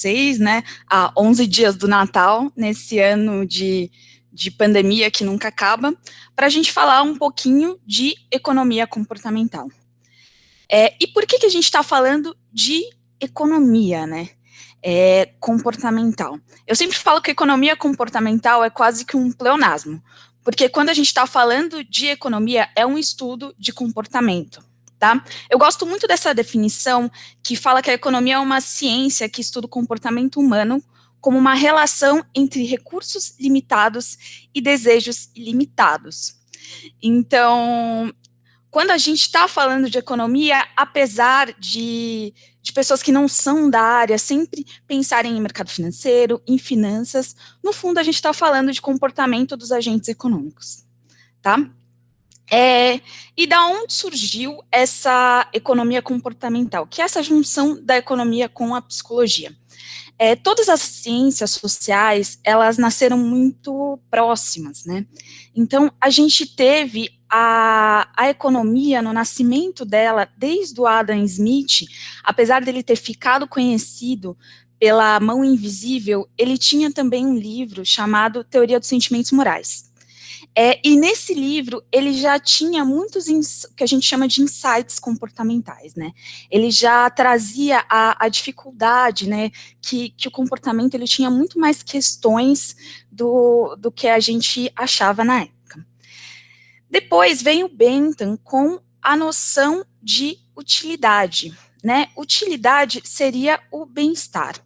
vocês, né, a 11 dias do Natal, nesse ano de pandemia que nunca acaba, para a gente falar um pouquinho de economia comportamental. E por que a gente está falando de economia, né, comportamental? Eu sempre falo que economia comportamental é quase que um pleonasmo, porque quando a gente está falando de economia, é um estudo de comportamento. Tá? Eu gosto muito dessa definição que fala que a economia é uma ciência que estuda o comportamento humano como uma relação entre recursos limitados e desejos ilimitados. Então, quando a gente está falando de economia, apesar de pessoas que não são da área sempre pensarem em mercado financeiro, em finanças, no fundo a gente está falando de comportamento dos agentes econômicos, tá? E da onde surgiu essa economia comportamental, que é essa junção da economia com a psicologia? Todas as ciências sociais, elas nasceram muito próximas, né? Então, a gente teve a economia no nascimento dela, desde o Adam Smith, apesar dele ter ficado conhecido pela mão invisível, ele tinha também um livro chamado Teoria dos Sentimentos Morais. E nesse livro, ele já tinha muitos, que a gente chama de insights comportamentais, né? Ele já trazia a dificuldade, né, que o comportamento, ele tinha muito mais questões do que a gente achava na época. Depois vem o Bentham com a noção de utilidade, né? Utilidade seria o bem-estar.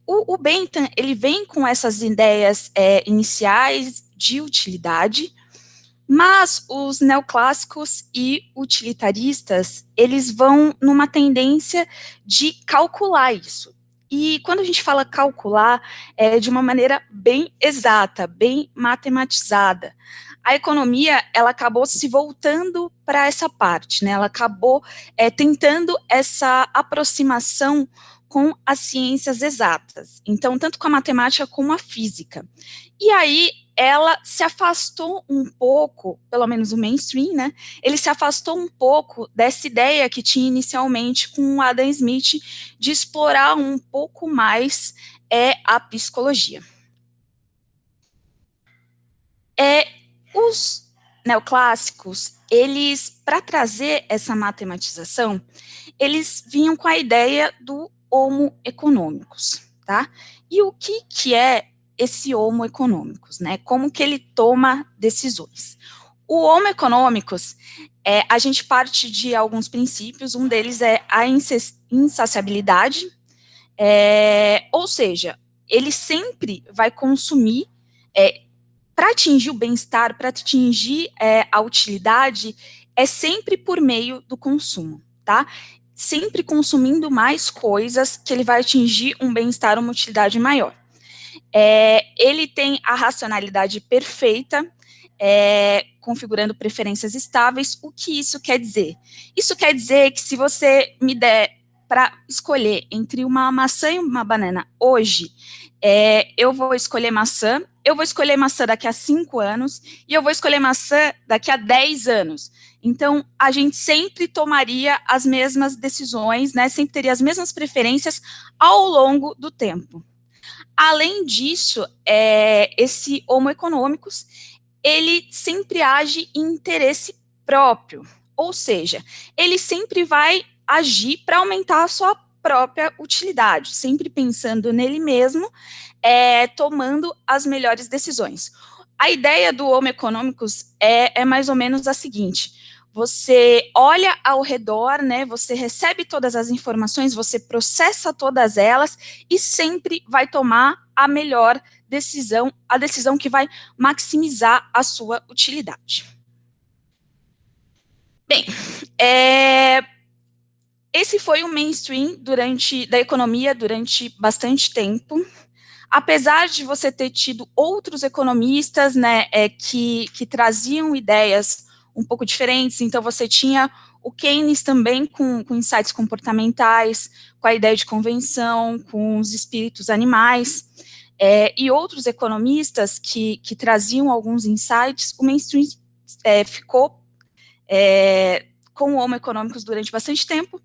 O Bentham, ele vem com essas ideias iniciais de utilidade, mas os neoclássicos e utilitaristas, eles vão numa tendência de calcular isso. E quando a gente fala calcular, é de uma maneira bem exata, bem matematizada. A economia, ela acabou se voltando para essa parte, né? Ela acabou tentando essa aproximação com as ciências exatas. Então, tanto com a matemática como a física. E aí, ela se afastou um pouco, pelo menos o mainstream, né? Ele se afastou um pouco dessa ideia que tinha inicialmente com o Adam Smith de explorar um pouco mais a psicologia. Os neoclássicos, eles, para trazer essa matematização, eles vinham com a ideia do homo economicus, tá? E o que é esse homo economicus, né? Como que ele toma decisões? O homo economicus, a gente parte de alguns princípios, um deles é a insaciabilidade, ou seja, ele sempre vai consumir, para atingir o bem-estar, para atingir a utilidade, é sempre por meio do consumo, tá? Sempre consumindo mais coisas que ele vai atingir um bem-estar, uma utilidade maior. Ele tem a racionalidade perfeita, configurando preferências estáveis. O que isso quer dizer? Isso quer dizer que se você me der para escolher entre uma maçã e uma banana hoje, eu vou escolher maçã, eu vou escolher maçã daqui a 5 anos e eu vou escolher maçã daqui a 10 anos. Então, a gente sempre tomaria as mesmas decisões, né? Sempre teria as mesmas preferências ao longo do tempo. Além disso, esse homo economicus, ele sempre age em interesse próprio, ou seja, ele sempre vai agir para aumentar a sua própria utilidade, sempre pensando nele mesmo, tomando as melhores decisões. A ideia do homo economicus é mais ou menos a seguinte: você olha ao redor, né, você recebe todas as informações, você processa todas elas e sempre vai tomar a melhor decisão, a decisão que vai maximizar a sua utilidade. Bem, esse foi o mainstream da economia durante bastante tempo. Apesar de você ter tido outros economistas, né, que traziam ideias um pouco diferentes, então você tinha o Keynes também com insights comportamentais, com a ideia de convenção, com os espíritos animais, e outros economistas que traziam alguns insights. O mainstream ficou com o Homo economicus durante bastante tempo,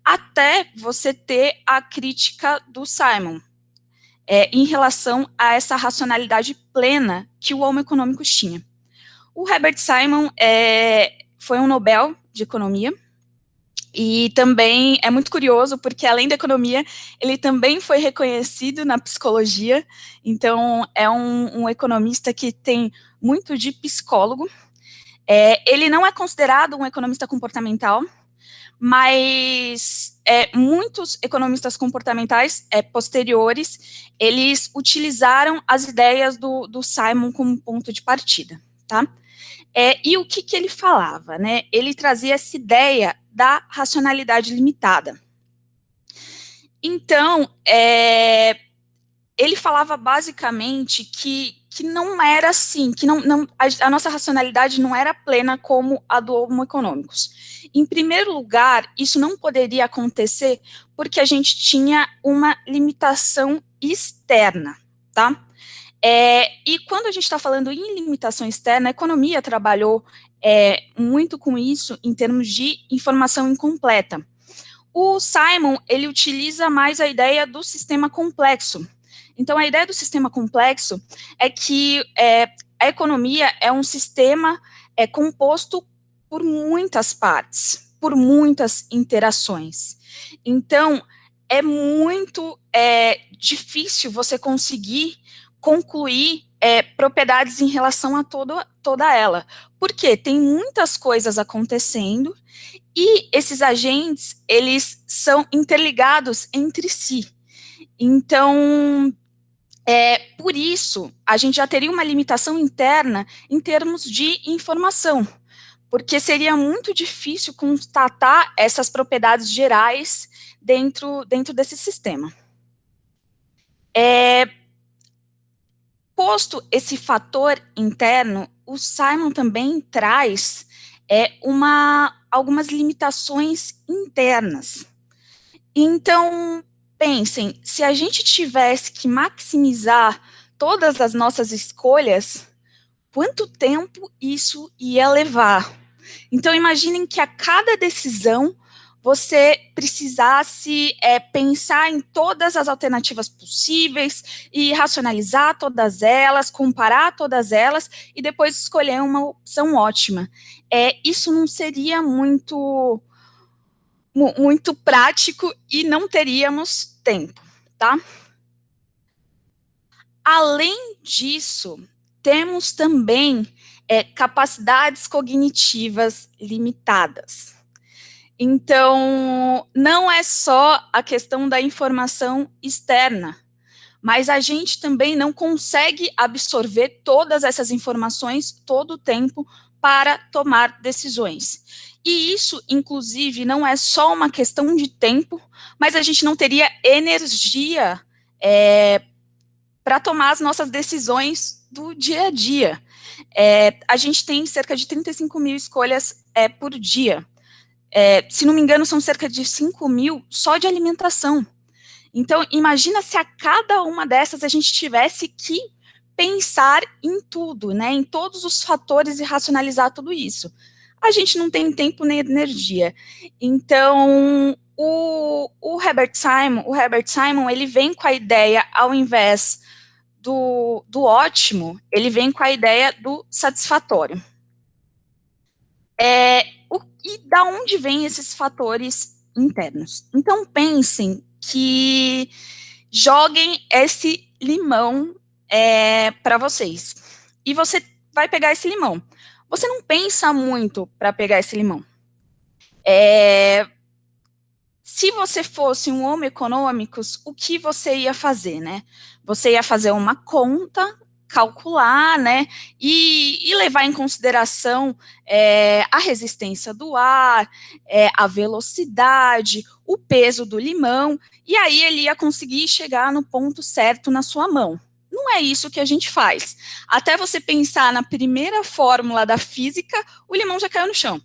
até você ter a crítica do Simon, em relação a essa racionalidade plena que o Homo econômicos tinha. O Herbert Simon foi um Nobel de Economia, e também é muito curioso, porque além da economia, ele também foi reconhecido na psicologia, então é um economista que tem muito de psicólogo. Ele não é considerado um economista comportamental, mas muitos economistas comportamentais posteriores, eles utilizaram as ideias do Simon como ponto de partida, tá? E o que ele falava, né? Ele trazia essa ideia da racionalidade limitada. Então, ele falava basicamente que não era assim, que a nossa racionalidade não era plena como a do Homo econômicos. Em primeiro lugar, isso não poderia acontecer porque a gente tinha uma limitação externa, tá? E quando a gente está falando em limitação externa, a economia trabalhou muito com isso em termos de informação incompleta. O Simon, ele utiliza mais a ideia do sistema complexo. Então, a ideia do sistema complexo é que a economia é um sistema composto por muitas partes, por muitas interações. Então, é muito difícil você conseguir concluir propriedades em relação a toda ela. Porque tem muitas coisas acontecendo e esses agentes, eles são interligados entre si. Então, por isso, a gente já teria uma limitação interna em termos de informação, porque seria muito difícil constatar essas propriedades gerais dentro desse sistema. Posto esse fator interno, o Simon também traz algumas limitações internas. Então, pensem, se a gente tivesse que maximizar todas as nossas escolhas, quanto tempo isso ia levar? Então, imaginem que a cada decisão você precisasse pensar em todas as alternativas possíveis e racionalizar todas elas, comparar todas elas e depois escolher uma opção ótima. Isso não seria muito prático e não teríamos tempo, tá? Além disso, temos também capacidades cognitivas limitadas. Então, não é só a questão da informação externa, mas a gente também não consegue absorver todas essas informações todo o tempo para tomar decisões. E isso, inclusive, não é só uma questão de tempo, mas a gente não teria energia para tomar as nossas decisões do dia a dia. A gente tem cerca de 35 mil escolhas por dia. Se não me engano, são cerca de 5 mil só de alimentação. Então, imagina se a cada uma dessas a gente tivesse que pensar em tudo, né, em todos os fatores e racionalizar tudo isso. A gente não tem tempo nem energia. Então, o Herbert Simon, ele vem com a ideia, ao invés do ótimo, ele vem com a ideia do satisfatório. E da onde vêm esses fatores internos? Então, pensem que joguem esse limão para vocês. E você vai pegar esse limão. Você não pensa muito para pegar esse limão. Se você fosse um Homo econômicos, o que você ia fazer, né? Você ia fazer uma conta, calcular, né, e levar em consideração a resistência do ar, a velocidade, o peso do limão, e aí ele ia conseguir chegar no ponto certo na sua mão. Não é isso que a gente faz. Até você pensar na primeira fórmula da física, o limão já caiu no chão.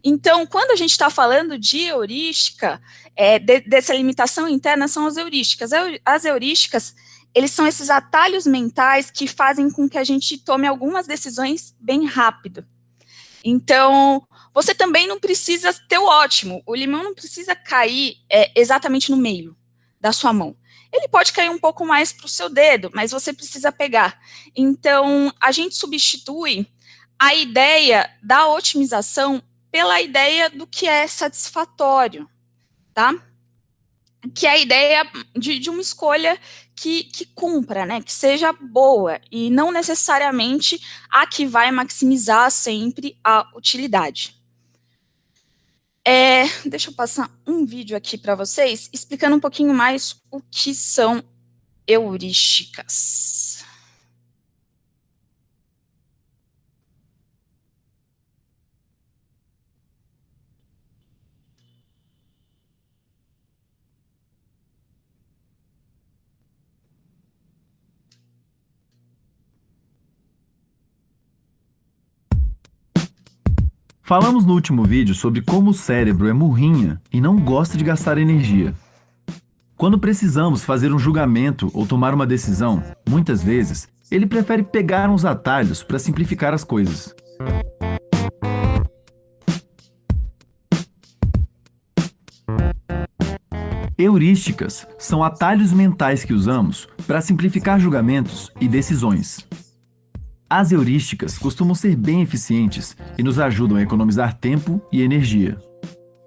Então, quando a gente está falando de heurística, dessa limitação interna, são as heurísticas. As heurísticas, eles são esses atalhos mentais que fazem com que a gente tome algumas decisões bem rápido. Então, Você também não precisa ter o ótimo. O limão não precisa cair exatamente no meio da sua mão. Ele pode cair um pouco mais para o seu dedo, mas você precisa pegar. Então, a gente substitui a ideia da otimização pela ideia do que é satisfatório, tá? Que é a ideia de uma escolha que cumpra, né, que seja boa, e não necessariamente a que vai maximizar sempre a utilidade. Deixa eu passar um vídeo aqui para vocês, explicando um pouquinho mais o que são heurísticas. Falamos no último vídeo sobre como o cérebro é murrinha e não gosta de gastar energia. Quando precisamos fazer um julgamento ou tomar uma decisão, muitas vezes, ele prefere pegar uns atalhos para simplificar as coisas. Heurísticas são atalhos mentais que usamos para simplificar julgamentos e decisões. As heurísticas costumam ser bem eficientes e nos ajudam a economizar tempo e energia.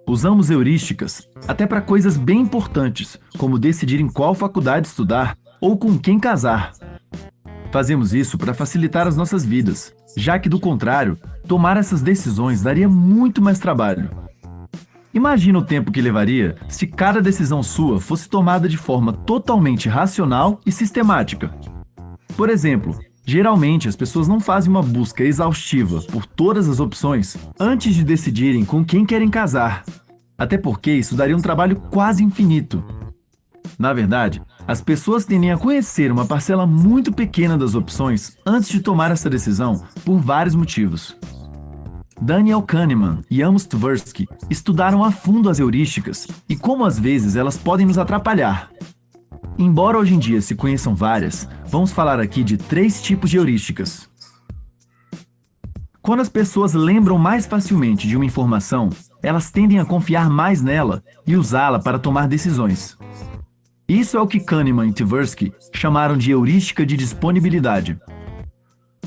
Usamos heurísticas até para coisas bem importantes, como decidir em qual faculdade estudar ou com quem casar. Fazemos isso para facilitar as nossas vidas, já que, do contrário, tomar essas decisões daria muito mais trabalho. Imagina o tempo que levaria se cada decisão sua fosse tomada de forma totalmente racional e sistemática. Por exemplo, geralmente as pessoas não fazem uma busca exaustiva por todas as opções antes de decidirem com quem querem casar, até porque isso daria um trabalho quase infinito. Na verdade, as pessoas tendem a conhecer uma parcela muito pequena das opções antes de tomar essa decisão por vários motivos. Daniel Kahneman e Amos Tversky estudaram a fundo as heurísticas e como às vezes elas podem nos atrapalhar. Embora hoje em dia se conheçam várias, vamos falar aqui de 3 tipos de heurísticas. Quando as pessoas lembram mais facilmente de uma informação, elas tendem a confiar mais nela e usá-la para tomar decisões. Isso é o que Kahneman e Tversky chamaram de heurística de disponibilidade.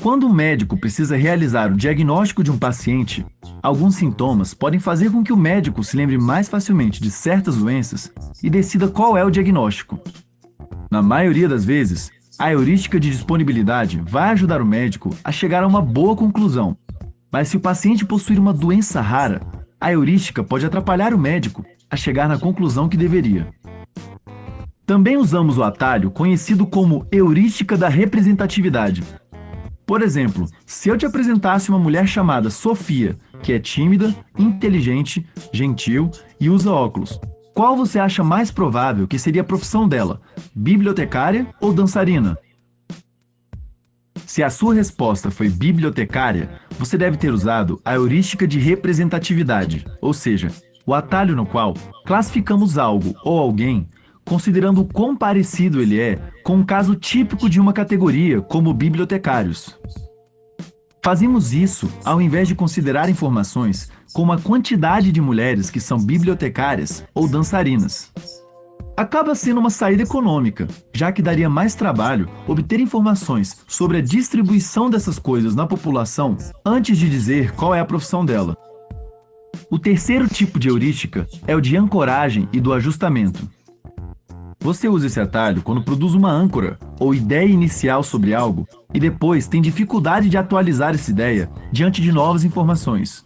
Quando um médico precisa realizar o diagnóstico de um paciente, alguns sintomas podem fazer com que o médico se lembre mais facilmente de certas doenças e decida qual é o diagnóstico. Na maioria das vezes, a heurística de disponibilidade vai ajudar o médico a chegar a uma boa conclusão. Mas se o paciente possuir uma doença rara, a heurística pode atrapalhar o médico a chegar na conclusão que deveria. Também usamos o atalho conhecido como heurística da representatividade. Por exemplo, se eu te apresentasse uma mulher chamada Sofia, que é tímida, inteligente, gentil e usa óculos, qual você acha mais provável que seria a profissão dela? Bibliotecária ou dançarina? Se a sua resposta foi bibliotecária, você deve ter usado a heurística de representatividade, ou seja, o atalho no qual classificamos algo ou alguém considerando o quão parecido ele é com um caso típico de uma categoria, como bibliotecários. Fazemos isso ao invés de considerar informações como a quantidade de mulheres que são bibliotecárias ou dançarinas. Acaba sendo uma saída econômica, já que daria mais trabalho obter informações sobre a distribuição dessas coisas na população antes de dizer qual é a profissão dela. O terceiro tipo de heurística é o de ancoragem e do ajustamento. Você usa esse atalho quando produz uma âncora ou ideia inicial sobre algo e depois tem dificuldade de atualizar essa ideia diante de novas informações.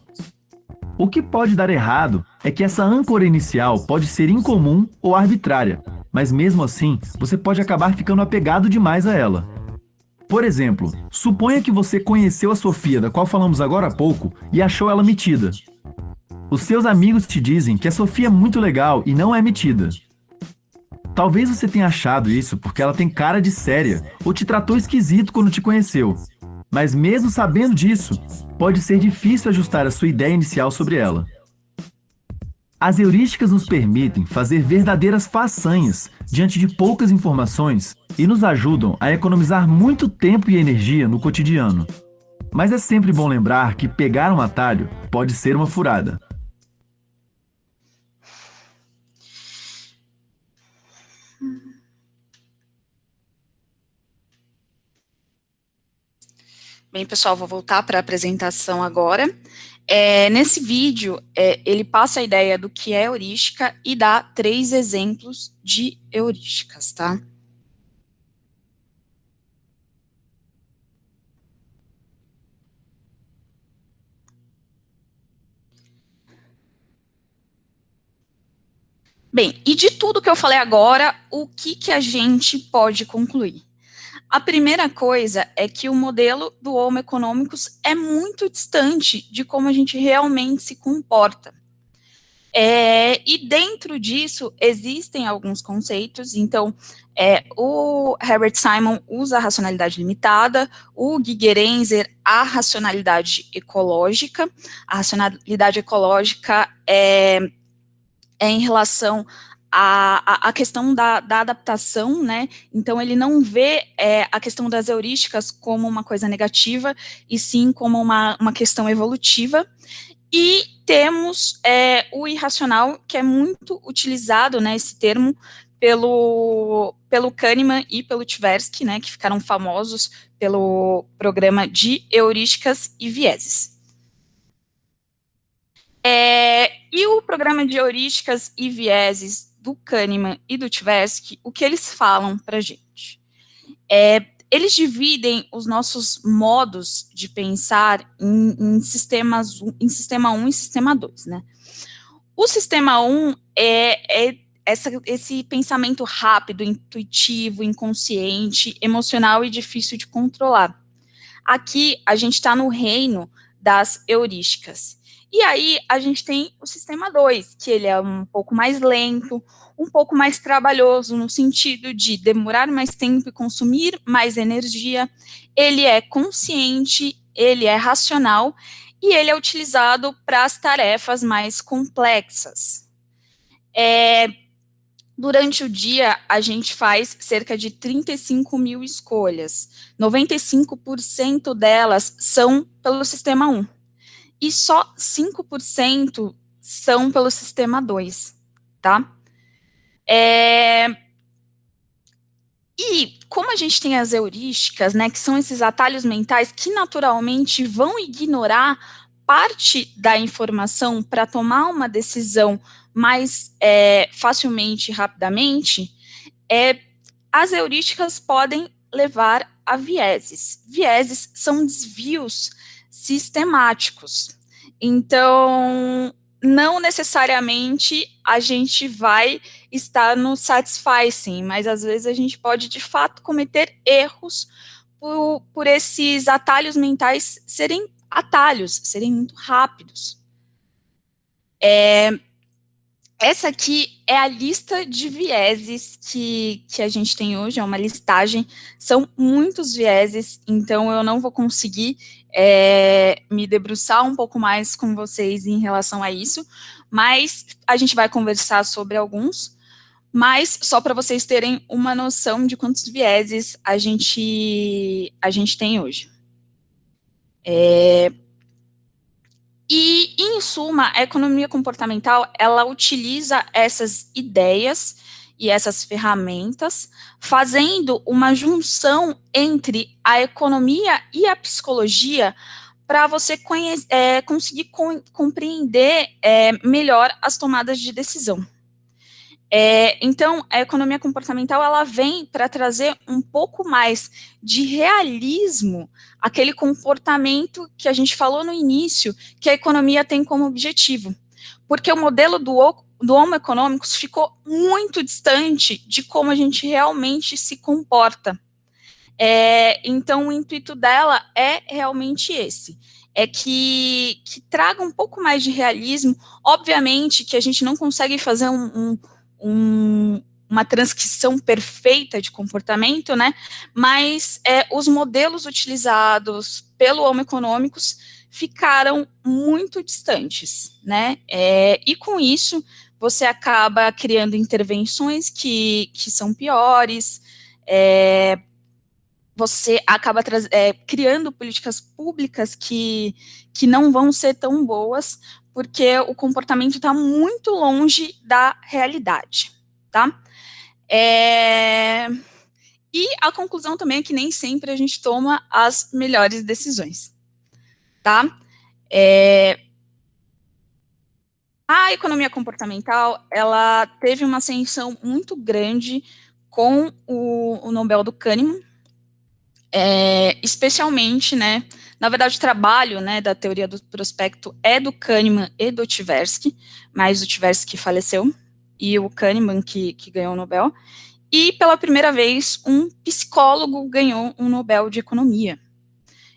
O que pode dar errado é que essa âncora inicial pode ser incomum ou arbitrária, mas mesmo assim você pode acabar ficando apegado demais a ela. Por exemplo, suponha que você conheceu a Sofia, da qual falamos agora há pouco, e achou ela metida. Os seus amigos te dizem que a Sofia é muito legal e não é metida. Talvez você tenha achado isso porque ela tem cara de séria ou te tratou esquisito quando te conheceu. Mas mesmo sabendo disso, pode ser difícil ajustar a sua ideia inicial sobre ela. As heurísticas nos permitem fazer verdadeiras façanhas diante de poucas informações e nos ajudam a economizar muito tempo e energia no cotidiano. Mas é sempre bom lembrar que pegar um atalho pode ser uma furada. Bem, pessoal, vou voltar para a apresentação agora. Nesse vídeo, ele passa a ideia do que é heurística e dá 3 exemplos de heurísticas, tá? Bem, e de tudo que eu falei agora, o que a gente pode concluir? A primeira coisa é que o modelo do Homo econômicos é muito distante de como a gente realmente se comporta. E dentro disso existem alguns conceitos, então o Herbert Simon usa a racionalidade limitada, o Gigerenzer a racionalidade ecológica. A racionalidade ecológica é em relação à questão da adaptação, né? Então ele não vê a questão das heurísticas como uma coisa negativa, e sim como uma questão evolutiva. E temos o irracional, que é muito utilizado, né, esse termo, pelo Kahneman e pelo Tversky, né, que ficaram famosos pelo programa de heurísticas e vieses. E o programa de heurísticas e vieses do Kahneman e do Tversky, o que eles falam para a gente? Eles dividem os nossos modos de pensar em sistema 1 e sistema 2, né? O sistema 1 esse pensamento rápido, intuitivo, inconsciente, emocional e difícil de controlar. Aqui, a gente está no reino das heurísticas. E aí, a gente tem o sistema 2, que ele é um pouco mais lento, um pouco mais trabalhoso, no sentido de demorar mais tempo e consumir mais energia. Ele é consciente, ele é racional, e ele é utilizado para as tarefas mais complexas. Durante o dia, a gente faz cerca de 35 mil escolhas. 95% delas são pelo sistema 1. E só 5% são pelo sistema 2, tá? E como a gente tem as heurísticas, né, que são esses atalhos mentais que naturalmente vão ignorar parte da informação para tomar uma decisão mais facilmente e rapidamente, as heurísticas podem levar a vieses. Vieses são desvios sistemáticos. Então, não necessariamente a gente vai estar no satisficing, mas às vezes a gente pode, de fato, cometer erros por esses atalhos mentais serem atalhos, serem muito rápidos. Essa aqui é a lista de vieses que a gente tem hoje, é uma listagem, são muitos vieses, então eu não vou conseguir me debruçar um pouco mais com vocês em relação a isso, mas a gente vai conversar sobre alguns, mas só para vocês terem uma noção de quantos vieses a gente tem hoje. E, em suma, a economia comportamental, ela utiliza essas ideias e essas ferramentas, fazendo uma junção entre a economia e a psicologia para você conseguir compreender melhor as tomadas de decisão. Então, a economia comportamental, ela vem para trazer um pouco mais de realismo àquele comportamento que a gente falou no início, que a economia tem como objetivo. Porque o modelo do Homo econômicos ficou muito distante de como a gente realmente se comporta. Então, o intuito dela é realmente esse. É que traga um pouco mais de realismo. Obviamente que a gente não consegue fazer uma transcrição perfeita de comportamento, né? Mas os modelos utilizados pelo Homo econômicos ficaram muito distantes, né? E com isso você acaba criando intervenções que são piores, você acaba criando políticas públicas que não vão ser tão boas, porque o comportamento está muito longe da realidade, tá? E a conclusão também é que nem sempre a gente toma as melhores decisões, tá? A economia comportamental, ela teve uma ascensão muito grande com o Nobel do Kahneman, especialmente, né, na verdade o trabalho, né, da teoria do prospecto é do Kahneman e do Tversky, mas o Tversky faleceu, e o Kahneman que ganhou o Nobel, e pela primeira vez um psicólogo ganhou um Nobel de Economia.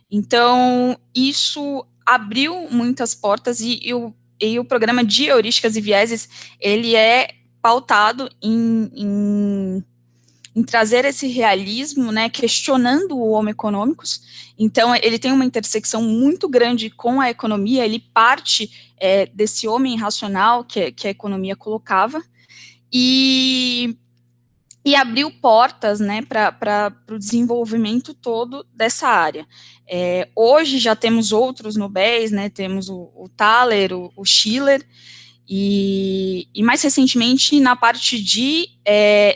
Então, isso abriu muitas portas, e o programa de heurísticas e vieses, ele é pautado em trazer esse realismo, né, questionando o Homo economicus. Então, ele tem uma intersecção muito grande com a economia, ele parte desse homem racional que a economia colocava, e abriu portas, né, para o desenvolvimento todo dessa área. Hoje já temos outros Nobéis, né, temos o Thaler, o Schiller, e mais recentemente na parte de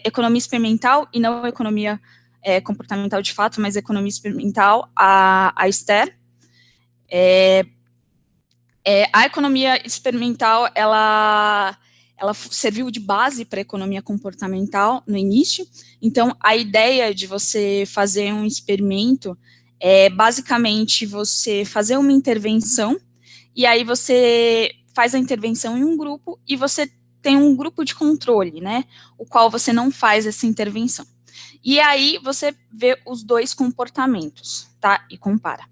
economia experimental, e não economia comportamental de fato, mas economia experimental, a Esther. A economia experimental, ela serviu de base para a economia comportamental no início. Então, a ideia de você fazer um experimento é basicamente você fazer uma intervenção, e aí você faz a intervenção em um grupo, e você tem um grupo de controle, né, o qual você não faz essa intervenção. E aí você vê os dois comportamentos, tá, e compara.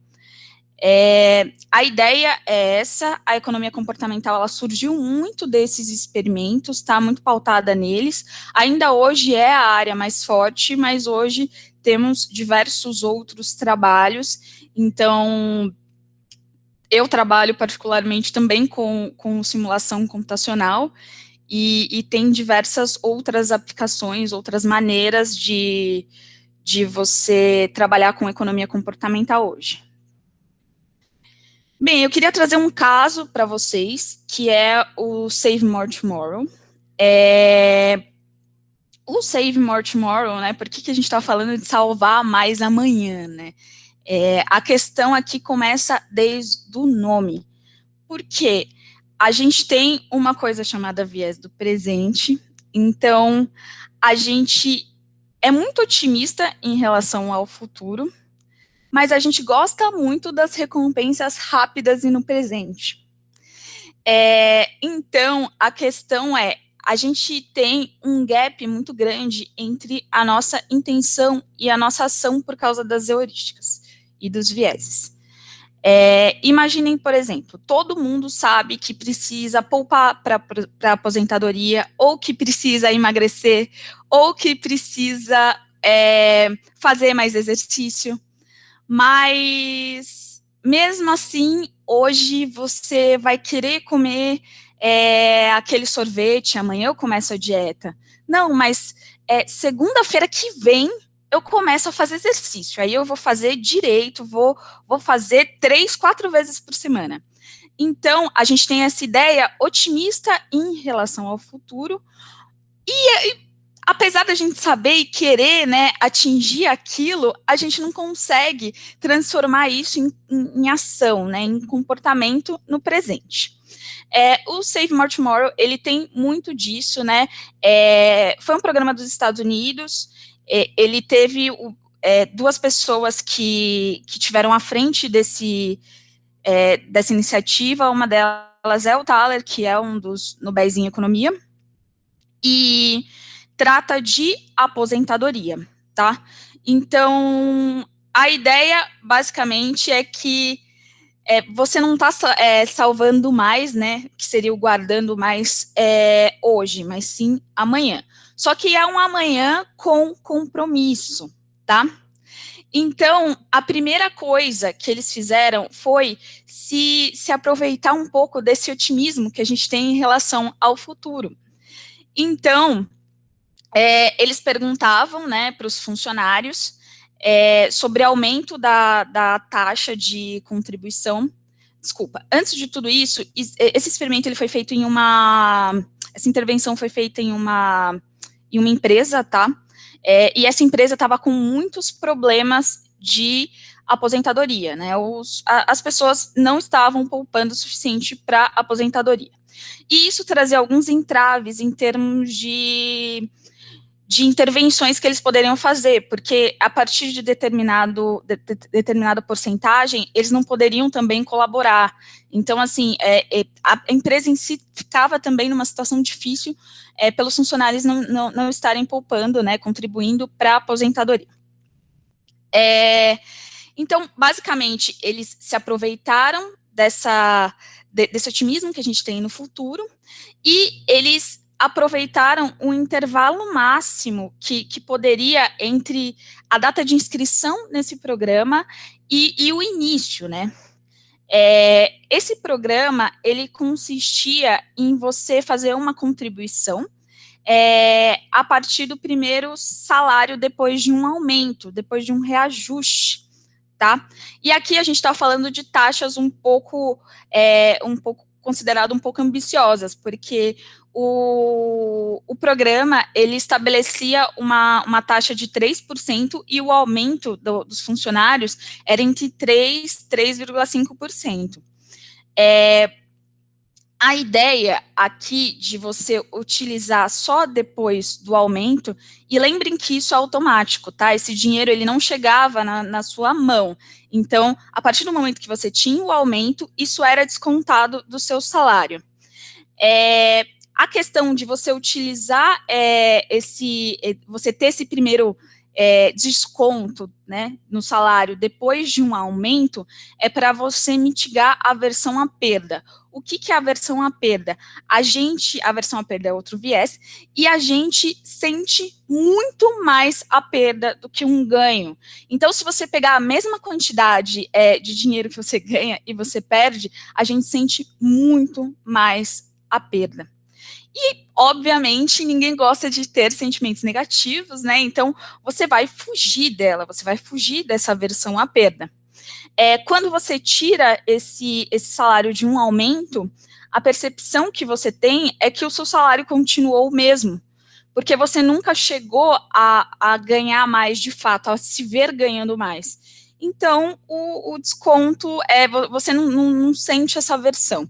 A ideia é essa, a economia comportamental, ela surgiu muito desses experimentos, está muito pautada neles, ainda hoje é a área mais forte, mas hoje temos diversos outros trabalhos. Então, eu trabalho particularmente também com simulação computacional, e tem diversas outras aplicações, outras maneiras de você trabalhar com economia comportamental hoje. Bem, eu queria trazer um caso para vocês, que é o Save More Tomorrow. O Save More Tomorrow, né, por que a gente está falando de salvar mais amanhã, né? A questão aqui começa desde o nome. Por quê? A gente tem uma coisa chamada viés do presente, então a gente é muito otimista em relação ao futuro, mas a gente gosta muito das recompensas rápidas e no presente. Então, a questão é, a gente tem um gap muito grande entre a nossa intenção e a nossa ação por causa das heurísticas e dos vieses. Imaginem, por exemplo, todo mundo sabe que precisa poupar para a aposentadoria, ou que precisa emagrecer, ou que precisa fazer mais exercício, mas mesmo assim, hoje você vai querer comer aquele sorvete, amanhã eu começo a dieta. Não, mas segunda-feira que vem eu começo a fazer exercício, aí eu vou fazer direito, vou fazer 3, 4 vezes por semana. Então, a gente tem essa ideia otimista em relação ao futuro, e apesar da gente saber e querer, né, atingir aquilo, a gente não consegue transformar isso em ação, né, em comportamento no presente. O Save More Tomorrow, ele tem muito disso, né, foi um programa dos Estados Unidos, ele teve duas pessoas que tiveram à frente dessa iniciativa, uma delas é o Thaler, que é um dos Nobéis em Economia, e trata de aposentadoria, tá? Então, a ideia, basicamente, é que você não está salvando mais, né, que seria o guardando mais hoje, mas sim amanhã. Só que é um amanhã com compromisso, tá? Então, a primeira coisa que eles fizeram foi se aproveitar um pouco desse otimismo que a gente tem em relação ao futuro. Então, eles perguntavam, né, para os funcionários sobre aumento da taxa de contribuição. Desculpa, antes de tudo isso, esse experimento ele foi feito essa intervenção foi feita em uma empresa, tá? E essa empresa estava com muitos problemas de aposentadoria, né? As pessoas não estavam poupando o suficiente para aposentadoria. E isso trazia alguns entraves em termos de intervenções que eles poderiam fazer, porque a partir de determinada porcentagem, eles não poderiam também colaborar. Então, assim, a empresa em si ficava também numa situação difícil pelos funcionários não estarem poupando, né, contribuindo para a aposentadoria. Então, basicamente, eles se aproveitaram desse otimismo que a gente tem no futuro e eles aproveitaram o intervalo máximo que poderia entre a data de inscrição nesse programa e o início, né? Esse programa, ele consistia em você fazer uma contribuição a partir do primeiro salário depois de um aumento, depois de um reajuste, tá? E aqui a gente está falando de taxas um pouco considerado um pouco ambiciosas, porque o programa, ele estabelecia uma taxa de 3% e o aumento dos funcionários era entre 3,5%. A ideia aqui de você utilizar só depois do aumento, e lembrem que isso é automático, tá? Esse dinheiro, ele não chegava na sua mão. Então, a partir do momento que você tinha o aumento, isso era descontado do seu salário. A questão de você utilizar você ter esse primeiro desconto, né, no salário depois de um aumento, é para você mitigar a aversão à perda. O que é a aversão à perda? A aversão à perda é outro viés, e a gente sente muito mais a perda do que um ganho. Então, se você pegar a mesma quantidade de dinheiro que você ganha e você perde, a gente sente muito mais a perda. E, obviamente, ninguém gosta de ter sentimentos negativos, né? Então, você vai fugir dela, você vai fugir dessa aversão à perda. Quando você tira esse salário de um aumento, a percepção que você tem é que o seu salário continuou o mesmo, porque você nunca chegou a ganhar mais de fato, a se ver ganhando mais. Então, o desconto, você não sente essa aversão.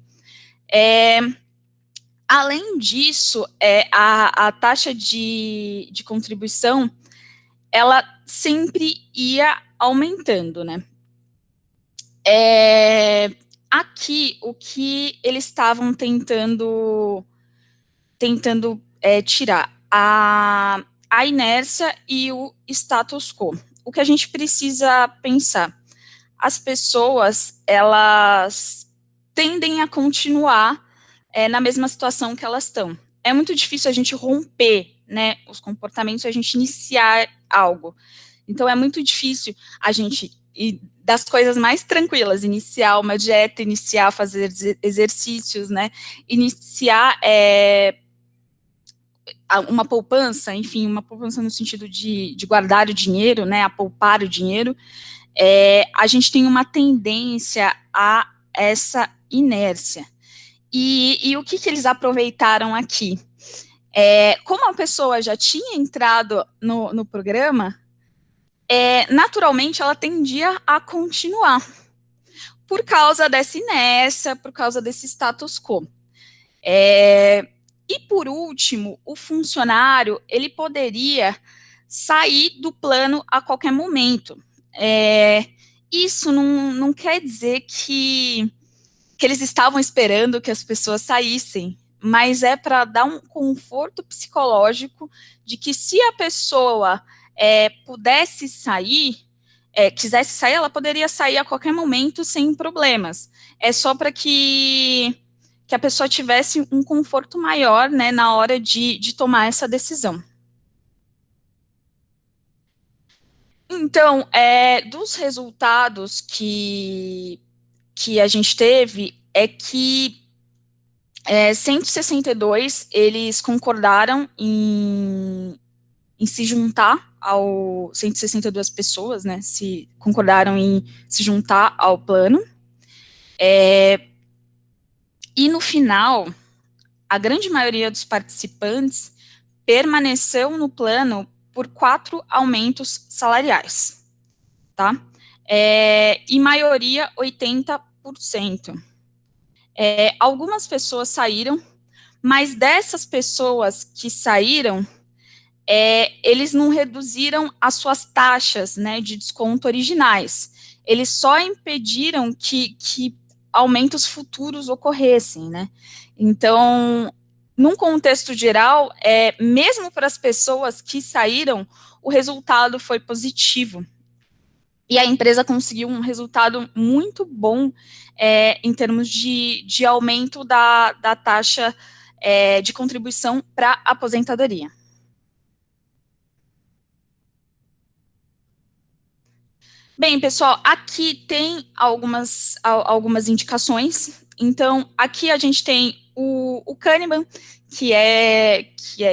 Além disso, a taxa de contribuição, ela sempre ia aumentando, né? Aqui, o que eles estavam tentando tirar a inércia e o status quo. O que a gente precisa pensar? As pessoas, elas tendem a continuar na mesma situação que elas estão. É muito difícil a gente romper, né, os comportamentos, a gente iniciar algo. Então, é muito difícil a gente, das coisas mais tranquilas, iniciar uma dieta, iniciar fazer exercícios, né, iniciar uma poupança, enfim, uma poupança no sentido de guardar o dinheiro, né, a poupar o dinheiro, a gente tem uma tendência a essa inércia. E o que eles aproveitaram aqui? Como a pessoa já tinha entrado no programa, naturalmente ela tendia a continuar, por causa dessa inércia, por causa desse status quo. E por último, o funcionário, ele poderia sair do plano a qualquer momento. Isso não quer dizer que eles estavam esperando que as pessoas saíssem, mas é para dar um conforto psicológico de que se a pessoa pudesse sair, quisesse sair, ela poderia sair a qualquer momento sem problemas. É só para que a pessoa tivesse um conforto maior, né, na hora de tomar essa decisão. Então, dos resultados que a gente teve é que 162 eles concordaram em em se juntar ao 162 pessoas, né, se concordaram em se juntar ao plano. E no final, a grande maioria dos participantes permaneceu no plano por 4 aumentos salariais, tá? E maioria 80%. Algumas pessoas saíram, mas dessas pessoas que saíram, eles não reduziram as suas taxas, né, de desconto originais. Eles só impediram que aumentos futuros ocorressem, né? Então, num contexto geral, mesmo para as pessoas que saíram, o resultado foi positivo. E a empresa conseguiu um resultado muito bom em termos de aumento da taxa de contribuição para a aposentadoria. Bem, pessoal, aqui tem algumas indicações. Então, aqui a gente tem o Kahneman,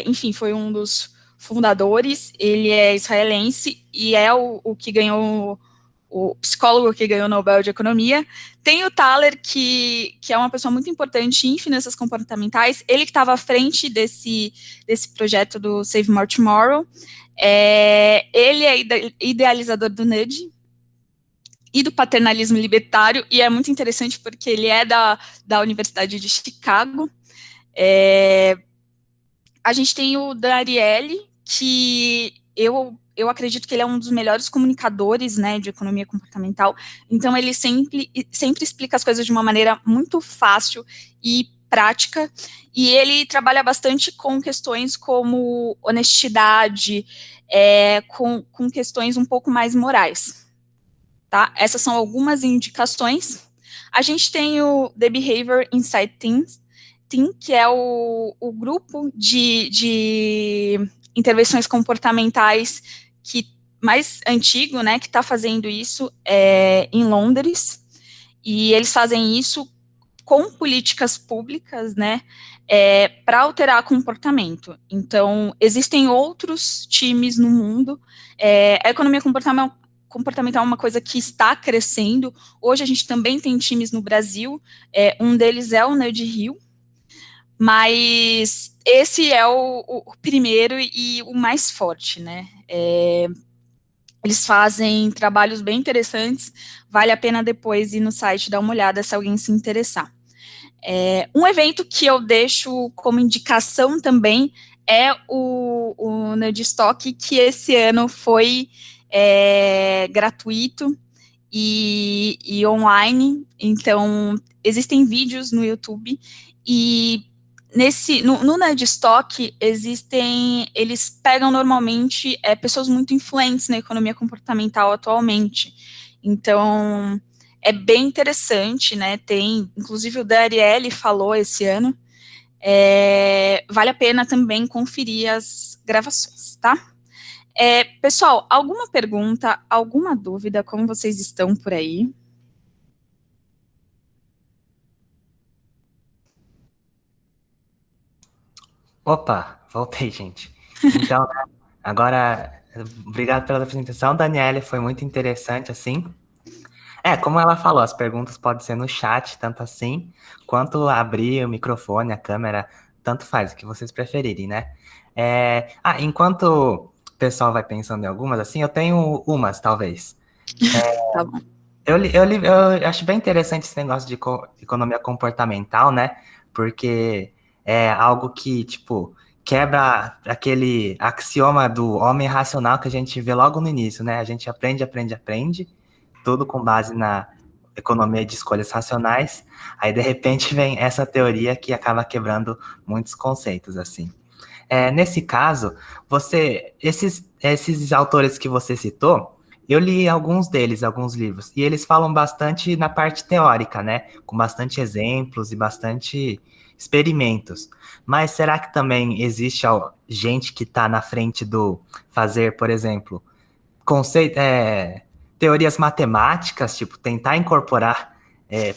enfim, foi um dos fundadores, ele é israelense e é o que ganhou, o psicólogo que ganhou o Nobel de Economia. Tem o Thaler, que é uma pessoa muito importante em finanças comportamentais, ele que estava à frente desse projeto do Save More Tomorrow. Ele é idealizador do Nudge e do paternalismo libertário, e é muito interessante porque ele é da Universidade de Chicago. A gente tem o Dan Ariely, que eu acredito que ele é um dos melhores comunicadores, né, de economia comportamental, então ele sempre explica as coisas de uma maneira muito fácil e prática, e ele trabalha bastante com questões como honestidade, com questões um pouco mais morais. Tá? Essas são algumas indicações. A gente tem o The Behavior Insight Team, que é o grupo de intervenções comportamentais mais antigo, né, que está fazendo isso em Londres, e eles fazem isso com políticas públicas, né, para alterar comportamento. Então, existem outros times no mundo. A economia comportamental é uma coisa que está crescendo. Hoje a gente também tem times no Brasil, um deles é o Nudge Hill, mas esse é o primeiro e o mais forte, né? Eles fazem trabalhos bem interessantes, vale a pena depois ir no site dar uma olhada se alguém se interessar. Um evento que eu deixo como indicação também é o Nudge Stock, que esse ano foi gratuito e online, então existem vídeos no YouTube, e no Nudge Stock eles pegam normalmente pessoas muito influentes na economia comportamental atualmente, então é bem interessante, né, inclusive o Dan Ariely falou esse ano, vale a pena também conferir as gravações, tá? Pessoal, alguma pergunta, alguma dúvida, como vocês estão por aí? Opa, voltei, gente. Então, né, agora, obrigado pela apresentação, Daniele, foi muito interessante, assim. Como ela falou, as perguntas podem ser no chat, tanto assim, quanto abrir o microfone, a câmera, tanto faz, o que vocês preferirem, né? Enquanto o pessoal vai pensando em algumas, assim, eu tenho umas, talvez. Tá bom. Eu acho bem interessante esse negócio de economia comportamental, né? Porque é algo que, tipo, quebra aquele axioma do homem racional que a gente vê logo no início, né? A gente aprende, tudo com base na economia de escolhas racionais. Aí, de repente, vem essa teoria que acaba quebrando muitos conceitos, assim. Nesse caso, esses autores que você citou, eu li alguns deles, alguns livros, e eles falam bastante na parte teórica, né? Com bastante exemplos e bastante experimentos. Mas será que também existe gente que está na frente do fazer, por exemplo, teorias matemáticas, tipo, tentar incorporar,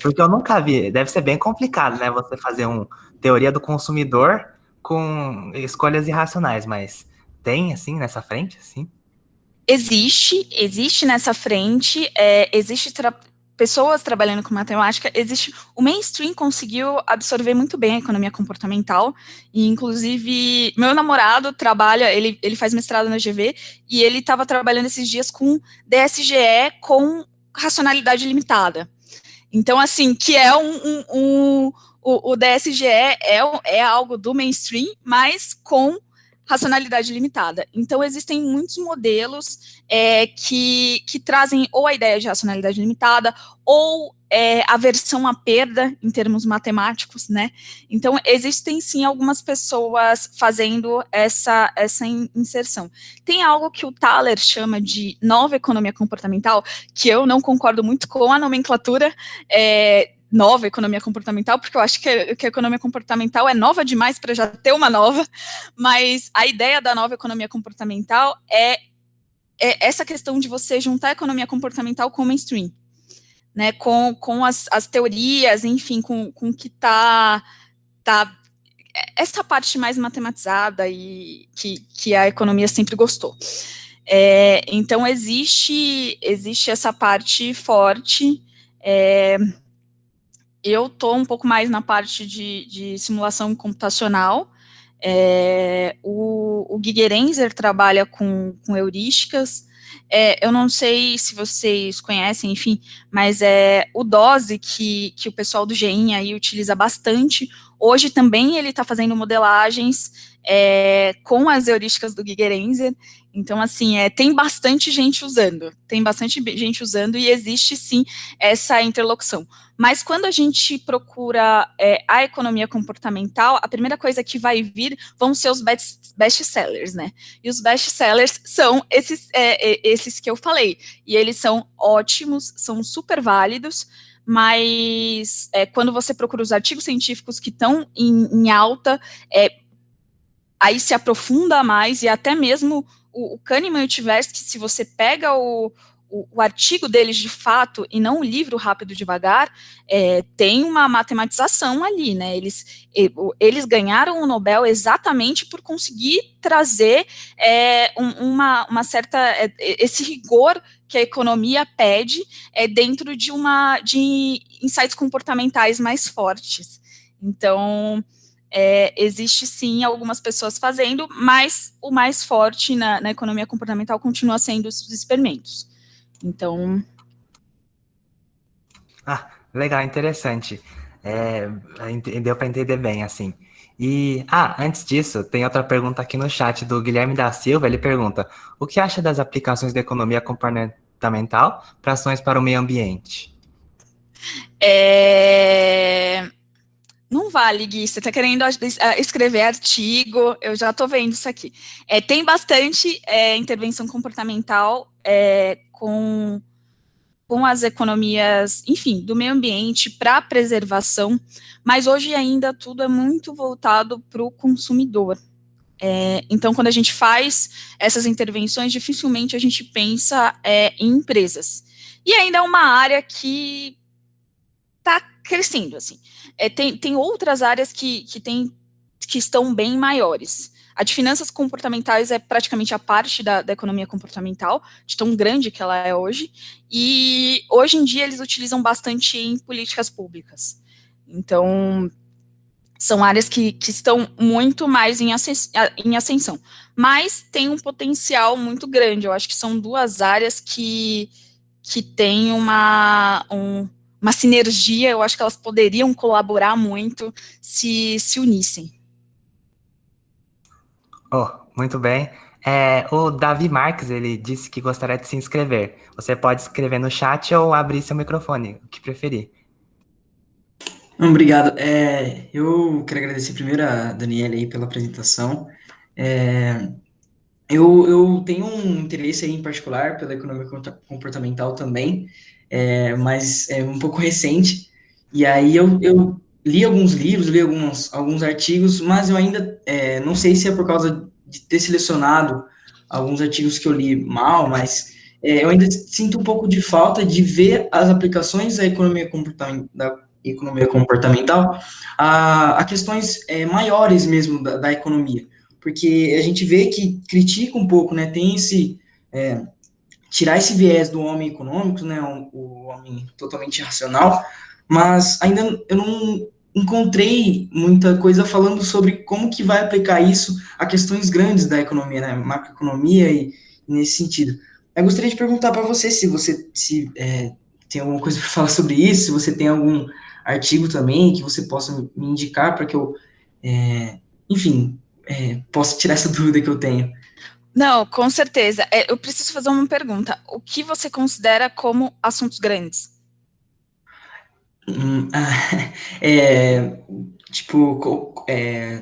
porque eu nunca vi, deve ser bem complicado, né? Você fazer teoria do consumidor com escolhas irracionais, mas tem, assim, nessa frente, assim? Existe nessa frente, existe pessoas trabalhando com matemática, o mainstream conseguiu absorver muito bem a economia comportamental, e inclusive meu namorado trabalha, ele faz mestrado na GV, e ele estava trabalhando esses dias com DSGE com racionalidade limitada. Então, assim, que é o DSGE é algo do mainstream, mas com racionalidade limitada. Então, existem muitos modelos que trazem ou a ideia de racionalidade limitada, ou aversão à perda, em termos matemáticos, né? Então, existem, sim, algumas pessoas fazendo essa inserção. Tem algo que o Thaler chama de nova economia comportamental, que eu não concordo muito com a nomenclatura nova economia comportamental, porque eu acho que a economia comportamental é nova demais para já ter uma nova, mas a ideia da nova economia comportamental é essa questão de você juntar a economia comportamental com o mainstream, né, com as teorias, enfim, com que tá essa parte mais matematizada e que a economia sempre gostou. Então, existe essa parte forte. Eu estou um pouco mais na parte de simulação computacional. O Guy Gerenzer trabalha com heurísticas. Eu não sei se vocês conhecem, enfim, mas o DOSE, que o pessoal do GEIN aí utiliza bastante. Hoje também ele está fazendo modelagens com as heurísticas do Guy Gerenzer. Então, assim, tem bastante gente usando, e existe, sim, essa interlocução. Mas quando a gente procura a economia comportamental, a primeira coisa que vai vir vão ser os best-sellers, né? E os best-sellers são esses que eu falei. E eles são ótimos, são super válidos, mas quando você procura os artigos científicos que estão em alta, aí se aprofunda mais, e até mesmo o Kahneman e o Tversky, se você pega o artigo deles de fato, e não o livro Rápido e Devagar, tem uma matematização ali, né? Eles ganharam o Nobel exatamente por conseguir trazer uma certa, esse rigor que a economia pede dentro de insights comportamentais mais fortes. Então, existe sim algumas pessoas fazendo, mas o mais forte na economia comportamental continua sendo os experimentos. Então... Legal, interessante. Deu para entender bem, assim. E, antes disso, tem outra pergunta aqui no chat do Guilherme da Silva. Ele pergunta: o que acha das aplicações da economia comportamental para ações para o meio ambiente? Não vale, Gui, você está querendo escrever artigo, eu já estou vendo isso aqui. Tem bastante intervenção comportamental com as economias, enfim, do meio ambiente para preservação, mas hoje ainda tudo é muito voltado para o consumidor. Então, quando a gente faz essas intervenções, dificilmente a gente pensa em empresas. E ainda é uma área que está crescendo, assim. Tem outras áreas que estão bem maiores. A de finanças comportamentais é praticamente a parte da economia comportamental, de tão grande que ela é hoje, e hoje em dia eles utilizam bastante em políticas públicas. Então, são áreas que estão muito mais em ascensão, mas tem um potencial muito grande. Eu acho que são duas áreas que têm uma sinergia. Eu acho que elas poderiam colaborar muito se unissem. Muito bem. O Davi Marques, ele disse que gostaria de se inscrever. Você pode escrever no chat ou abrir seu microfone, o que preferir. Obrigado. Eu quero agradecer primeiro a Daniela aí pela apresentação. Eu tenho um interesse aí em particular pela economia comportamental também, mas é um pouco recente. E aí eu li alguns livros, li alguns artigos, mas eu ainda não sei se é por causa de ter selecionado alguns artigos que eu li mal, mas eu ainda sinto um pouco de falta de ver as aplicações da economia comportamental a questões maiores mesmo da economia. porque a gente vê que critica um pouco, né, tem tirar esse viés do homem econômico, né, o homem totalmente racional, mas ainda eu não encontrei muita coisa falando sobre como que vai aplicar isso a questões grandes da economia, né, macroeconomia e nesse sentido. Eu gostaria de perguntar para você se tem alguma coisa para falar sobre isso, se você tem algum artigo também que você possa me indicar para que eu, enfim, possa tirar essa dúvida que eu tenho. Não, com certeza. Eu preciso fazer uma pergunta. O que você considera como assuntos grandes? É, tipo,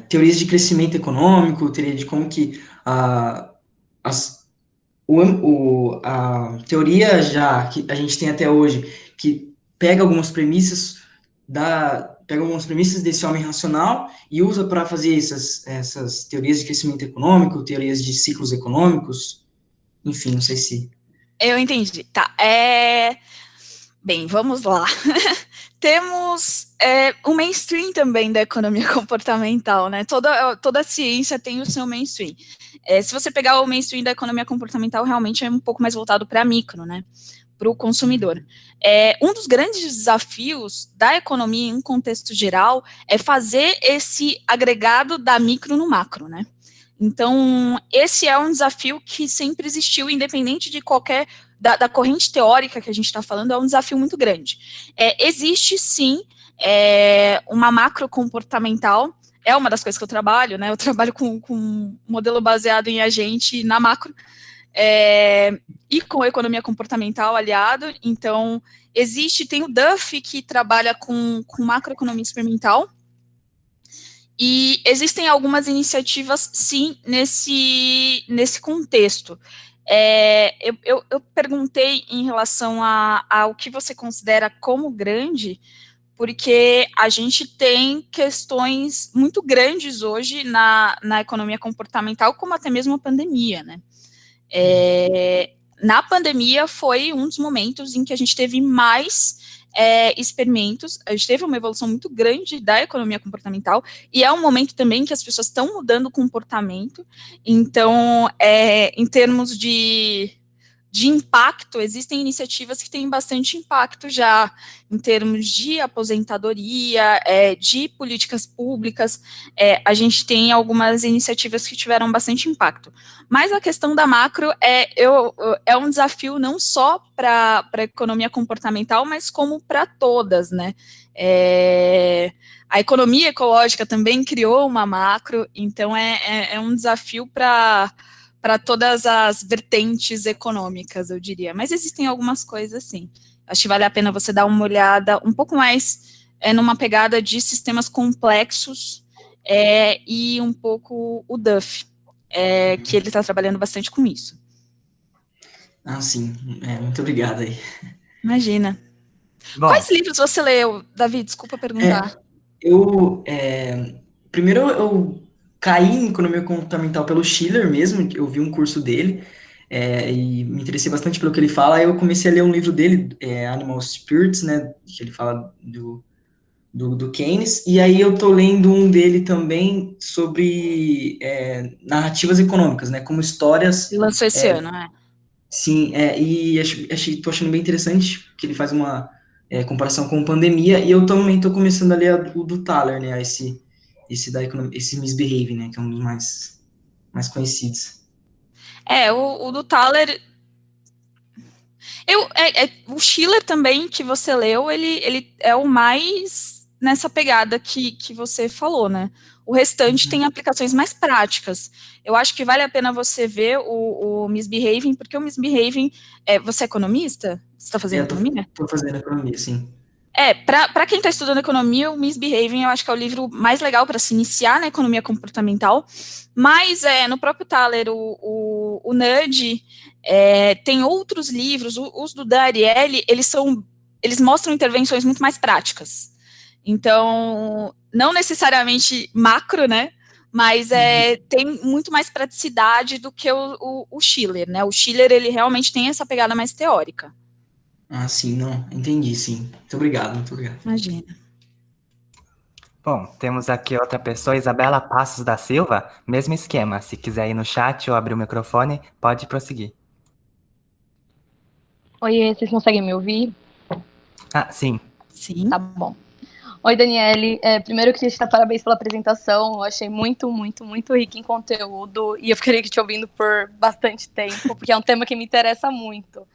teorias de crescimento econômico, teoria de como que as, a teoria já que a gente tem até hoje, que pega algumas premissas desse homem racional e usa para fazer essas teorias de crescimento econômico, teorias de ciclos econômicos, enfim, não sei se... Eu entendi. Tá. Bem, vamos lá. Temos o mainstream também da economia comportamental, né? Toda ciência tem o seu mainstream. Se você pegar o mainstream da economia comportamental, realmente é um pouco mais voltado para micro, né? Para o consumidor. Um dos grandes desafios da economia em contexto geral é fazer esse agregado da micro no macro, né? Então, esse é um desafio que sempre existiu, independente de qualquer da corrente teórica que a gente está falando, é um desafio muito grande. Existe, sim, uma macro comportamental, é uma das coisas que eu trabalho, né? Eu trabalho com um modelo baseado em agente na macro, e com economia comportamental aliado. Então, tem o Duff, que trabalha com macroeconomia experimental, e existem algumas iniciativas, sim, nesse contexto. Eu perguntei em relação ao que você considera como grande, porque a gente tem questões muito grandes hoje na economia comportamental, como até mesmo a pandemia, né? Na pandemia foi um dos momentos em que a gente teve mais experimentos, a gente teve uma evolução muito grande da economia comportamental, e é um momento também que as pessoas estão mudando o comportamento. Então, em termos de impacto, existem iniciativas que têm bastante impacto já, em termos de aposentadoria, de políticas públicas, a gente tem algumas iniciativas que tiveram bastante impacto. Mas a questão da macro é um desafio não só para a economia comportamental, mas como para todas, né? A economia ecológica também criou uma macro, então é um desafio para todas as vertentes econômicas, eu diria. Mas existem algumas coisas, sim. Acho que vale a pena você dar uma olhada um pouco mais numa pegada de sistemas complexos e um pouco o Duff, que ele está trabalhando bastante com isso. Ah, sim. Muito obrigado aí. Imagina. Bom, Quais livros você leu, Davi? Desculpa perguntar. Eu, primeiro eu caí em economia comportamental pelo Schiller mesmo, que eu vi um curso dele, e me interessei bastante pelo que ele fala, aí eu comecei a ler um livro dele, Animal Spirits, né, que ele fala do Keynes, e aí eu tô lendo um dele também sobre narrativas econômicas, né, como histórias, Ele lançou esse ano, sim, e tô achando bem interessante que ele faz uma comparação com pandemia, e eu também tô começando a ler o do Thaler, né, esse da economia, esse Misbehaving, né, que é um dos mais conhecidos. O do Thaler. O Schiller também, que você leu, ele é o mais nessa pegada que você falou, né? O restante tem aplicações mais práticas. Eu acho que vale a pena você ver o Misbehaving, porque o Misbehaving... você é economista? Você está fazendo economia? Tô fazendo economia, sim. Para quem está estudando economia, o Misbehaving eu acho que é o livro mais legal para se iniciar na economia comportamental, mas no próprio Thaler, o Nudge, tem outros livros, os do Dan Ariely, eles mostram intervenções muito mais práticas. Então, não necessariamente macro, né? Mas tem muito mais praticidade do que o Schiller, né? O Schiller, ele realmente tem essa pegada mais teórica. Ah, sim, não, entendi, sim. Muito obrigado, muito obrigado. Imagina. Bom, temos aqui outra pessoa, Isabela Passos da Silva. Mesmo esquema, se quiser ir no chat ou abrir o microfone, pode prosseguir. Oi, vocês conseguem me ouvir? Ah, sim. Sim. Tá bom. Oi, Daniele. Primeiro eu queria te dar parabéns pela apresentação. Eu achei muito, muito, muito rica em conteúdo e eu ficaria aqui te ouvindo por bastante tempo, porque é um tema que me interessa muito.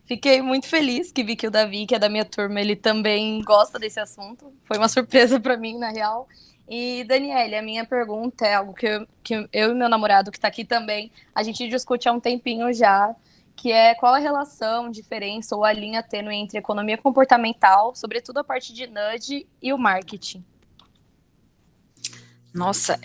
Fiquei muito feliz que vi que o Davi, que é da minha turma, ele também gosta desse assunto. Foi uma surpresa para mim, na real. E, Daniele, a minha pergunta é algo que eu e meu namorado, que está aqui também, a gente discute há um tempinho já, que é qual a relação, diferença ou a linha tênue entre economia comportamental, sobretudo a parte de nudge, e o marketing. Nossa,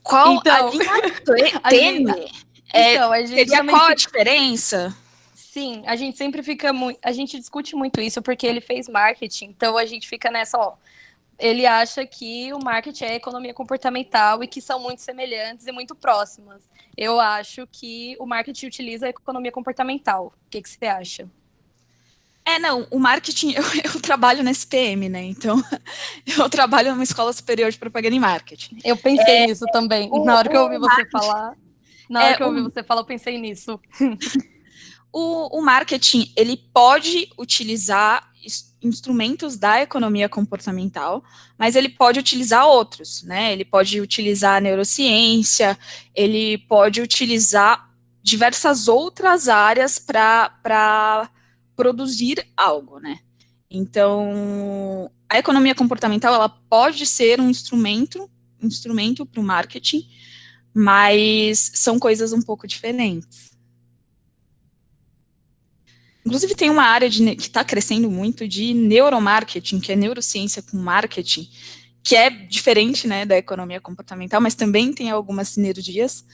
qual Então, a linha tênue? a gente Seria também qual a diferença? Sim, a gente sempre fica muito. A gente discute muito isso porque ele fez marketing, então a gente fica nessa, ó. Ele acha que o marketing é economia comportamental e que são muito semelhantes e muito próximas. Eu acho que o marketing utiliza a economia comportamental. O que você acha? Não, o marketing, eu trabalho na SPM, né? Então, eu trabalho numa escola superior de propaganda e marketing. Eu pensei nisso também. Na hora que eu ouvi você falar. Na hora que eu ouvi você falar, eu pensei nisso. O marketing, ele pode utilizar instrumentos da economia comportamental, mas ele pode utilizar outros, né? Ele pode utilizar a neurociência, ele pode utilizar diversas outras áreas para produzir algo, né? Então, a economia comportamental, ela pode ser um instrumento para o marketing, mas são coisas um pouco diferentes. Inclusive, tem uma área que está crescendo muito de neuromarketing, que é neurociência com marketing, que é diferente, né, da economia comportamental, mas também tem algumas sinergias,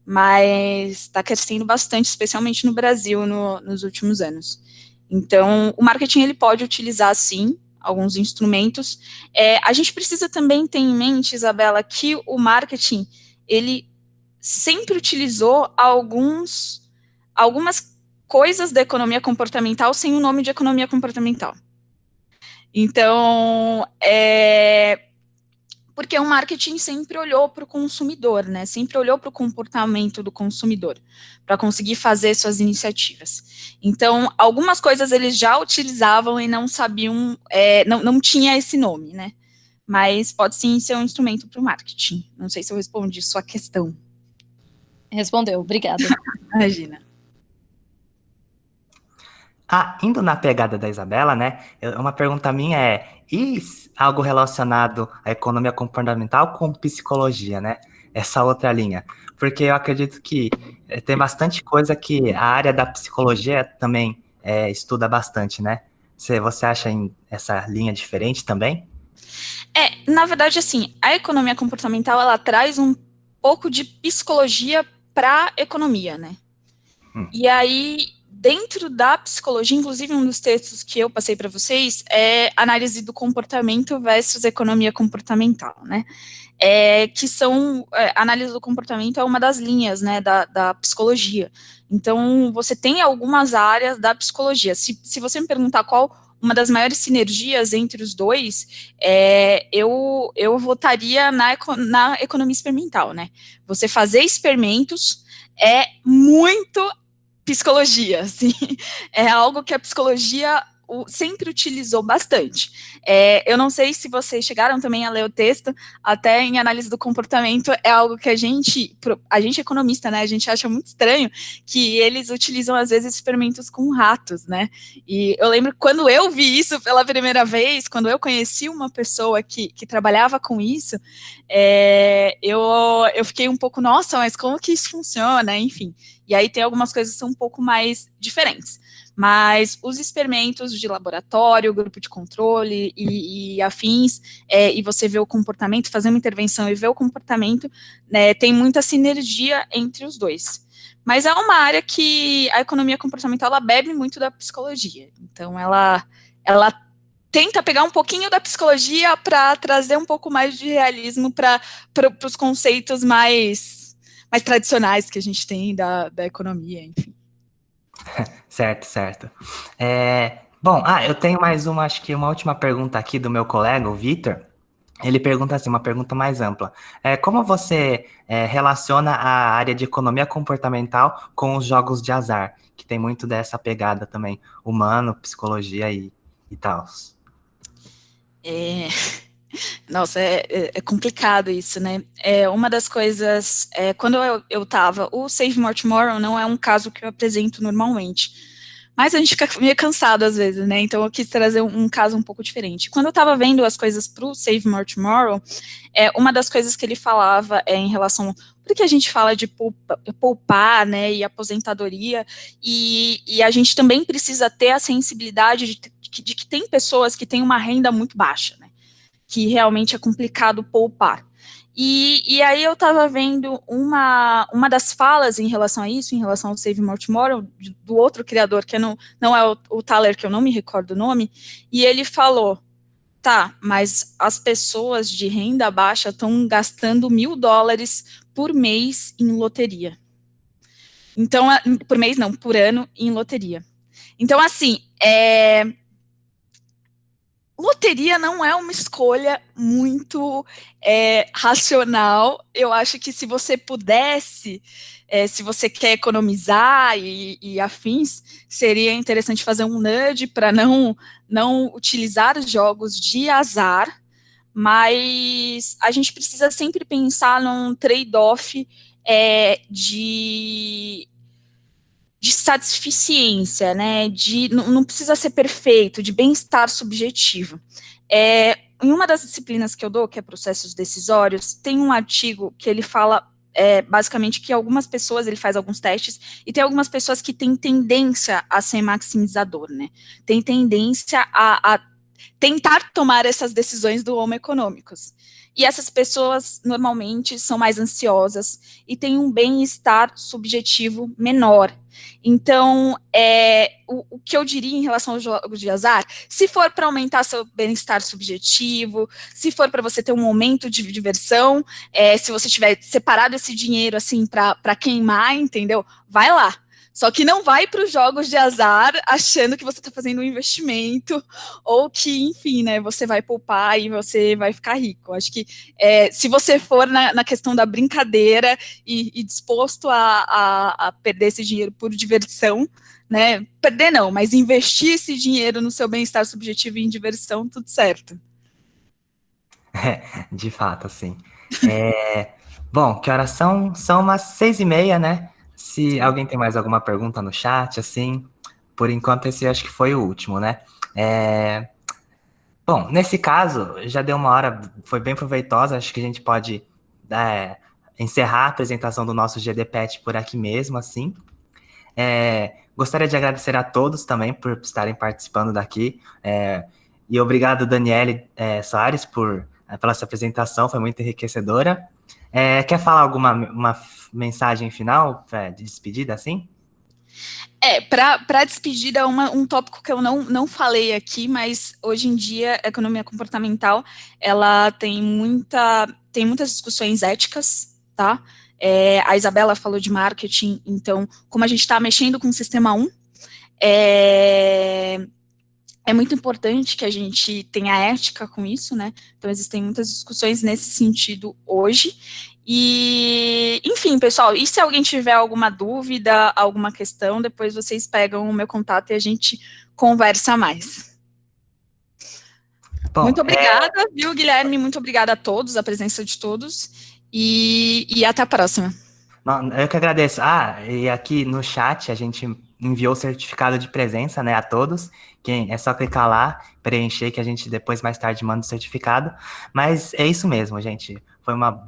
mas está crescendo bastante, especialmente no Brasil, nos últimos anos. Então, o marketing, ele pode utilizar, sim, alguns instrumentos. A gente precisa também ter em mente, Isabela, que o marketing, ele sempre utilizou algumas coisas da economia comportamental sem o nome de economia comportamental. Então, porque o marketing sempre olhou para o consumidor, né? Sempre olhou para o comportamento do consumidor, para conseguir fazer suas iniciativas. Então, algumas coisas eles já utilizavam e não sabiam, não tinha esse nome, né? Mas pode sim ser um instrumento para o marketing. Não sei se eu respondi sua questão. Respondeu, obrigada. Imagina. Indo na pegada da Isabela, né? Uma pergunta minha e algo relacionado à economia comportamental com psicologia, né? Essa outra linha. Porque eu acredito que tem bastante coisa que a área da psicologia também estuda bastante, né? Você acha essa linha diferente também? Na verdade, assim, a economia comportamental, ela traz um pouco de psicologia para a economia, né? E aí, dentro da psicologia, inclusive um dos textos que eu passei para vocês é análise do comportamento versus economia comportamental, né? Que são, análise do comportamento é uma das linhas, né, da psicologia. Então, você tem algumas áreas da psicologia. Se você me perguntar qual uma das maiores sinergias entre os dois, eu votaria na economia experimental, né? Você fazer experimentos é muito psicologia, assim, é algo que a psicologia sempre utilizou bastante. Eu não sei se vocês chegaram também a ler o texto, até em análise do comportamento, é algo que a gente é economista, né, a gente acha muito estranho que eles utilizam, às vezes, experimentos com ratos, né, e eu lembro quando eu vi isso pela primeira vez, quando eu conheci uma pessoa que trabalhava com isso, eu fiquei um pouco, nossa, mas como que isso funciona, enfim, e aí tem algumas coisas que são um pouco mais diferentes. Mas os experimentos de laboratório, grupo de controle e afins, e você vê o comportamento, fazer uma intervenção e ver o comportamento, né, tem muita sinergia entre os dois. Mas é uma área que a economia comportamental, ela bebe muito da psicologia. Então, ela tenta pegar um pouquinho da psicologia para trazer um pouco mais de realismo para os conceitos mais tradicionais que a gente tem da economia, enfim. Certo, certo. Bom, eu tenho mais uma, acho que uma última pergunta aqui do meu colega, o Vitor. Ele pergunta assim, uma pergunta mais ampla. Como você relaciona a área de economia comportamental com os jogos de azar? Que tem muito dessa pegada também, humano, psicologia e tal. É, Nossa, é complicado isso, né? Uma das coisas, quando eu tava, o Save More Tomorrow não é um caso que eu apresento normalmente, mas a gente fica meio cansado às vezes, né? Então eu quis trazer um caso um pouco diferente. Quando eu tava vendo as coisas pro Save More Tomorrow, uma das coisas que ele falava em relação, porque a gente fala de poupar, né, e aposentadoria, e a gente também precisa ter a sensibilidade de que tem pessoas que têm uma renda muito baixa, né? Que realmente é complicado poupar. E aí eu estava vendo uma das falas em relação a isso, em relação ao Save More Tomorrow, do outro criador, que não é o Thaler, que eu não me recordo o nome, e ele falou, tá, mas as pessoas de renda baixa estão gastando $1.000 por mês em loteria. Então, por mês não, por ano em loteria. Então, assim, loteria não é uma escolha muito racional. Eu acho que se você pudesse, se você quer economizar e afins, seria interessante fazer um nudge para não utilizar os jogos de azar, mas a gente precisa sempre pensar num trade-off de satisficiência, né, não precisa ser perfeito, de bem-estar subjetivo. Em uma das disciplinas que eu dou, que é processos decisórios, tem um artigo que ele fala, basicamente, que algumas pessoas, ele faz alguns testes, e tem algumas pessoas que têm tendência a ser maximizador, né, tem tendência a tentar tomar essas decisões do homo econômicos. E essas pessoas, normalmente, são mais ansiosas e têm um bem-estar subjetivo menor. Então, o que eu diria em relação aos jogos de azar, se for para aumentar seu bem-estar subjetivo, se for para você ter um momento de diversão, se você tiver separado esse dinheiro, assim, para queimar, entendeu? Vai lá. Só que não vai para os jogos de azar achando que você está fazendo um investimento ou que, enfim, né, você vai poupar e você vai ficar rico. Acho que se você for na questão da brincadeira e disposto a perder esse dinheiro por diversão, né, perder não, mas investir esse dinheiro no seu bem-estar subjetivo e em diversão, tudo certo. De fato, assim. Bom, que horas são? São umas 6:30, né? Se alguém tem mais alguma pergunta no chat, assim, por enquanto esse acho que foi o último, né? Bom, nesse caso, já deu uma hora, foi bem proveitosa, acho que a gente pode encerrar a apresentação do nosso GDPET por aqui mesmo, assim. Gostaria de agradecer a todos também por estarem participando daqui, e obrigado, Daniele Soares, pela essa apresentação, foi muito enriquecedora. Quer falar uma mensagem final de despedida, assim? Para despedida, um tópico que eu não falei aqui, mas hoje em dia a economia comportamental, ela tem muitas discussões éticas, tá? A Isabela falou de marketing, então, como a gente está mexendo com o sistema 1, é muito importante que a gente tenha ética com isso, né? Então, existem muitas discussões nesse sentido hoje. E, enfim, pessoal, e se alguém tiver alguma dúvida, alguma questão, depois vocês pegam o meu contato e a gente conversa mais. Bom, muito obrigada, viu, Guilherme? Muito obrigada a todos, a presença de todos, e até a próxima. Eu que agradeço. E aqui no chat a gente enviou o certificado de presença, né, a todos. É só clicar lá, preencher, que a gente depois, mais tarde, manda o certificado. Mas é isso mesmo, gente. Foi uma